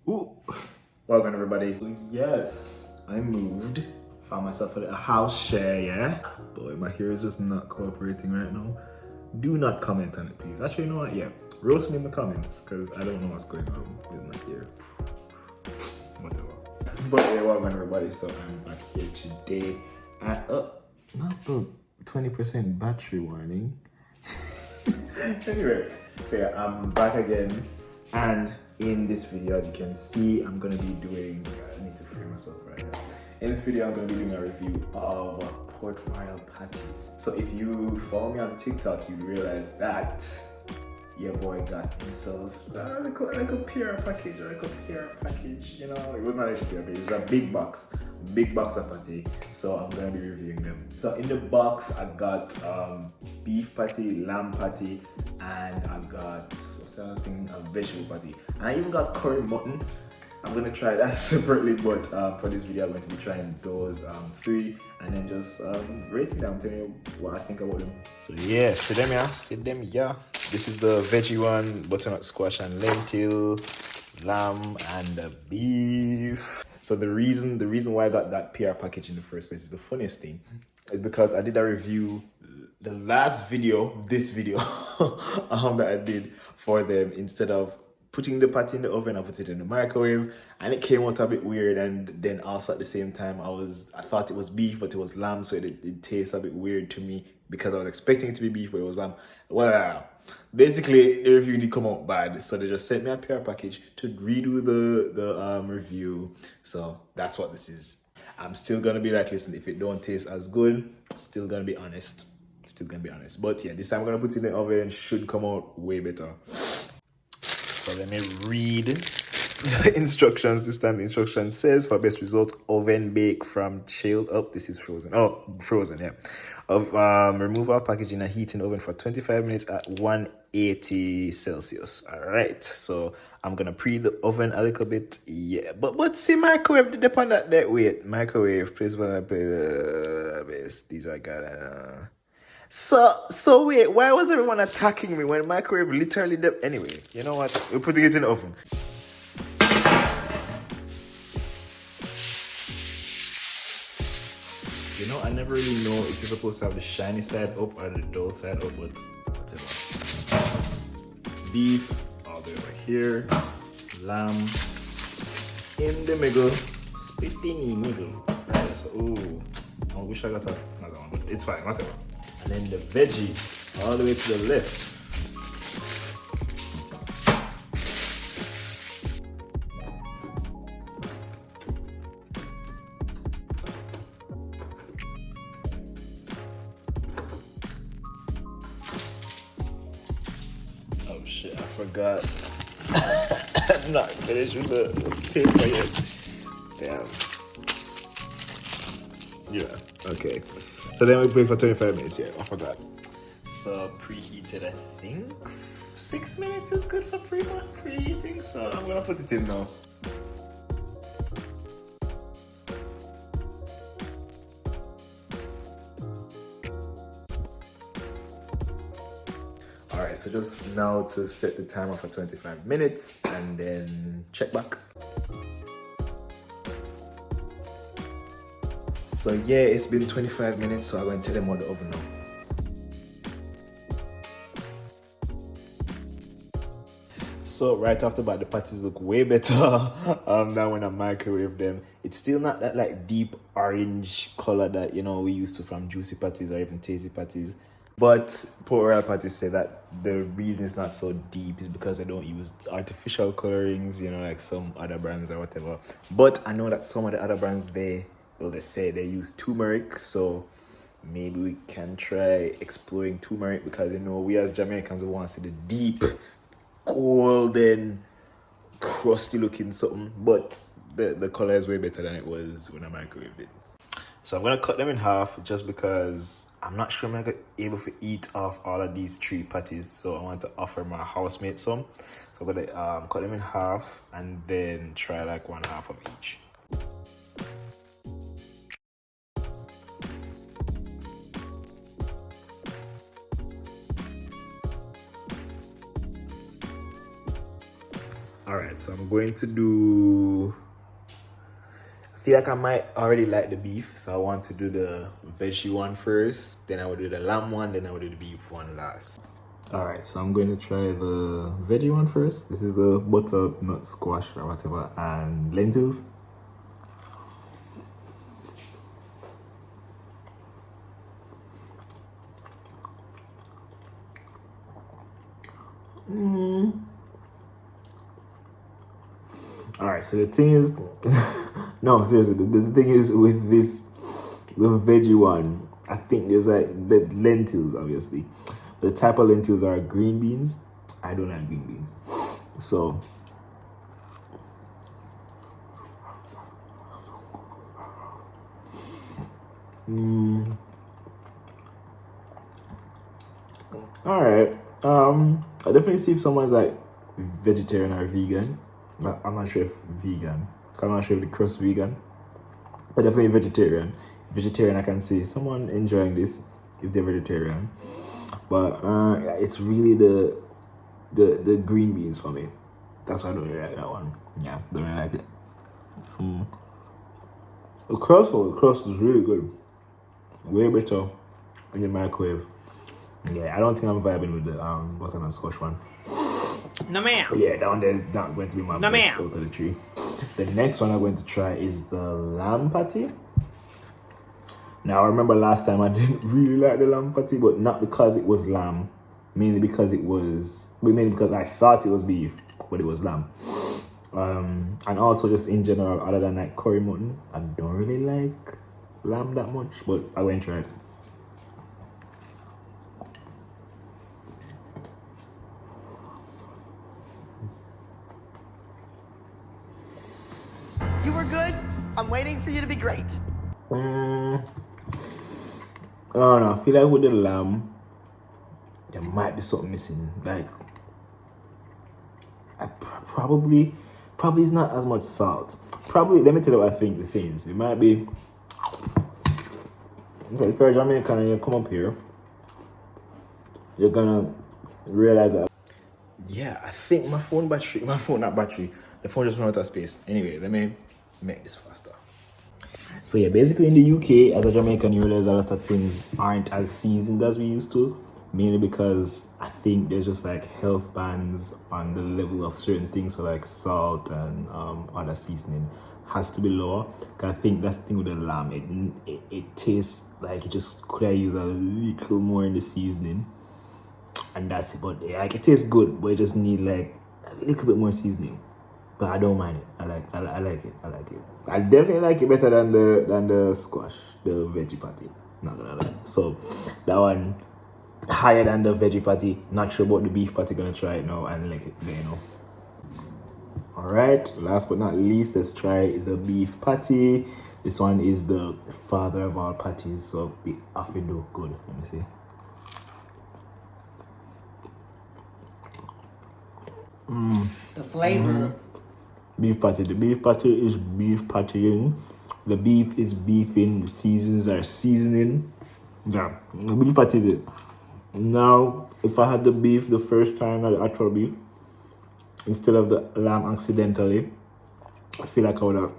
Ooh, welcome everybody. So yes, I moved, found myself a house share, yeah? Boy, my hair is just not cooperating right now. Do not comment on it, please. Actually, you know what? Yeah, roast me in the comments, because I don't know what's going on with my hair. Whatever. But yeah, welcome everybody. So I'm back here today at, not the 20% battery warning. Anyway, so yeah, I'm back again, and in this video, as you can see, I'm gonna be doing, I need to frame myself right now. In this video, I'm gonna be doing a review of Port Royal Patties. So if you follow me on TikTok, you realize that your boy got himself a little PR package, you know. It was not a PR package, it was a big box of patty. So I'm gonna be reviewing them. So in the box, I got beef patty, lamb patty, and I got, what's the other thing, a vegetable patty. And I even got curry mutton. I'm gonna try that separately, but for this video, I'm going to be trying those three and then just rating them, telling you what I think about them. So yeah, see them yeah. This is the veggie one, butternut squash and lentil, lamb and the beef. So the reason why I got that PR package in the first place is the funniest thing is because I did a review, the last video, this video that I did for them, instead of putting the patty in the oven, I put it in the microwave, and it came out a bit weird. And then also at the same time, I thought it was beef, but it was lamb, so it tastes a bit weird to me because I was expecting it to be beef, but it was lamb. Well, basically the review did come out bad, so they just sent me a PR package to redo the review. So that's what this is. I'm still gonna be like, listen, if it don't taste as good, still gonna be honest. But yeah, this time I'm gonna put it in the oven, should come out way better. So let me read the instructions. This time the instruction says, for best results, oven bake from chilled up. This is frozen. Oh, frozen, yeah. Remove our packaging and heat in the oven for 25 minutes at 180 Celsius. All right. So I'm gonna preheat the oven a little bit. Yeah, but see, microwave depend on that weight. Microwave, please when I put these I got. So wait, why was everyone attacking me when microwave literally did? Anyway, you know what? We're putting it in the oven. You know, I never really know if you're supposed to have the shiny side up or the dull side up, but whatever. Beef all the way over here, lamb in the middle, split in the middle. Right, so I wish I got another one, but it's fine, whatever. And then the veggie all the way to the left. Oh shit, I forgot. I'm not finished with the paper yet. Damn. Yeah, okay. So then we wait for 25 minutes, yeah, I forgot. So preheated, I think 6 minutes is good for preheating, so I'm gonna put it in now. Alright, so just now to set the timer for 25 minutes and then check back. So yeah, it's been 25 minutes, so I'm going to tell them what the oven now. So right off the bat, the patties look way better than when I microwave them. It's still not that like deep orange color that, you know, we used to from juicy patties or even tasty patties. But Port Royal Patties say that the reason it's not so deep is because they don't use artificial colorings, you know, like some other brands or whatever. But I know that some of the other brands, they say they use turmeric, so maybe we can try exploring turmeric, because you know we as Jamaicans, we want to see the deep golden crusty looking something, but the color is way better than it was when I microwaved it. So I'm gonna cut them in half just because I'm not sure I'm gonna be able to eat off all of these 3 patties, so I want to offer my housemate some. So I'm gonna cut them in half and then try like 1/2 of each. All right, so I'm going to do, I feel like I might already like the beef, so I want to do the veggie one first, then I will do the lamb one, then I will do the beef one last. All right, so I'm going to try the veggie one first. This is the butternut squash or whatever, and lentils. All right, so the thing is, no, seriously, the thing is with this, the veggie one, I think there's like the lentils, obviously. The type of lentils are green beans. I don't like green beans. So, all right. I definitely see if someone's like vegetarian or vegan. But I'm not sure if vegan. I'm not sure if the crust vegan. But definitely vegetarian. Vegetarian, I can see someone enjoying this if they're vegetarian. But it's really the green beans for me. That's why I don't really like that one. Yeah, don't really like it. The crust is really good. Way better in the microwave. Yeah, I don't think I'm vibing with the butternut squash one. No ma'am. But yeah, that one there is not going to be my best out of the three. The next one I'm going to try is the lamb patty. Now I remember last time I didn't really like the lamb patty, but not because it was lamb, mainly because I thought it was beef, but it was lamb. And also just in general, other than like curry mutton, I don't really like lamb that much, but I went and tried. You were good. I'm waiting for you to be great. I don't know. I feel like with the lamb, there might be something missing. Like, I probably it's not as much salt. Probably, let me tell you what I think the things. It might be. Okay, if you're a Jamaican and you come up here, you're gonna realize that. Yeah, I think the phone just ran out of space. Anyway, let me make this faster. So yeah, basically in the UK, as a Jamaican, you realize a lot of things aren't as seasoned as we used to. Mainly because I think there's just like health bans on the level of certain things, so like salt and other seasoning has to be lower. Cause I think that's the thing with the lamb. It tastes like it just could have used a little more in the seasoning, and that's it. But yeah, like it tastes good, but it just need like a little bit more seasoning. But I don't mind it. I like it. I definitely like it better than the squash, the veggie patty. Not gonna lie. So that one higher than the veggie patty. Not sure about the beef patty. Gonna try it now and like it there, you know. All right. Last but not least, let's try the beef patty. This one is the father of all patties, so be off it do good. Let me see. The flavor. Beef patty. The beef patty is beef pattying. The beef is beefing. The seasons are seasoning. Yeah, the beef patty is it. Now, if I had the beef the first time, the actual beef, instead of the lamb accidentally, I feel like I would have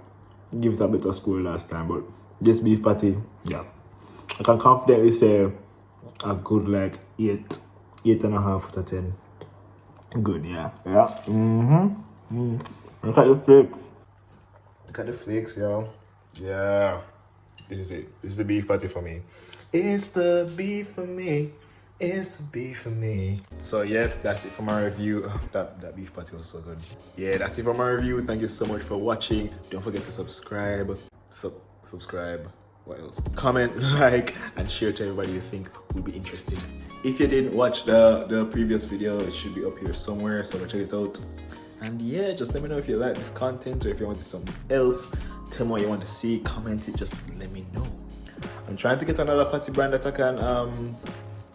given it a better score last time. But this beef patty, yeah, I can confidently say a good like 8.5 out of 10. Good, yeah. Look at the flakes. Look at the flakes, y'all. Yeah. This is it. This is the beef patty for me. It's the beef for me. It's the beef for me. So yeah, that's it for my review. That beef patty was so good. Yeah, that's it for my review. Thank you so much for watching. Don't forget to subscribe. Subscribe. What else? Comment, like, and share to everybody you think will be interested. If you didn't watch the previous video, it should be up here somewhere, so check it out. And yeah, just let me know if you like this content or if you want something else. Tell me what you want to see, comment it, just let me know. I'm trying to get another patty brand that I can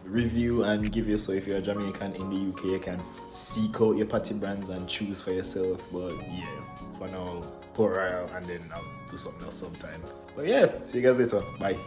review and give you, so if you're a Jamaican in the UK, you can seek out your patty brands and choose for yourself. But yeah, for now, Port Royal, and then I'll do something else sometime. But yeah, see you guys later. Bye.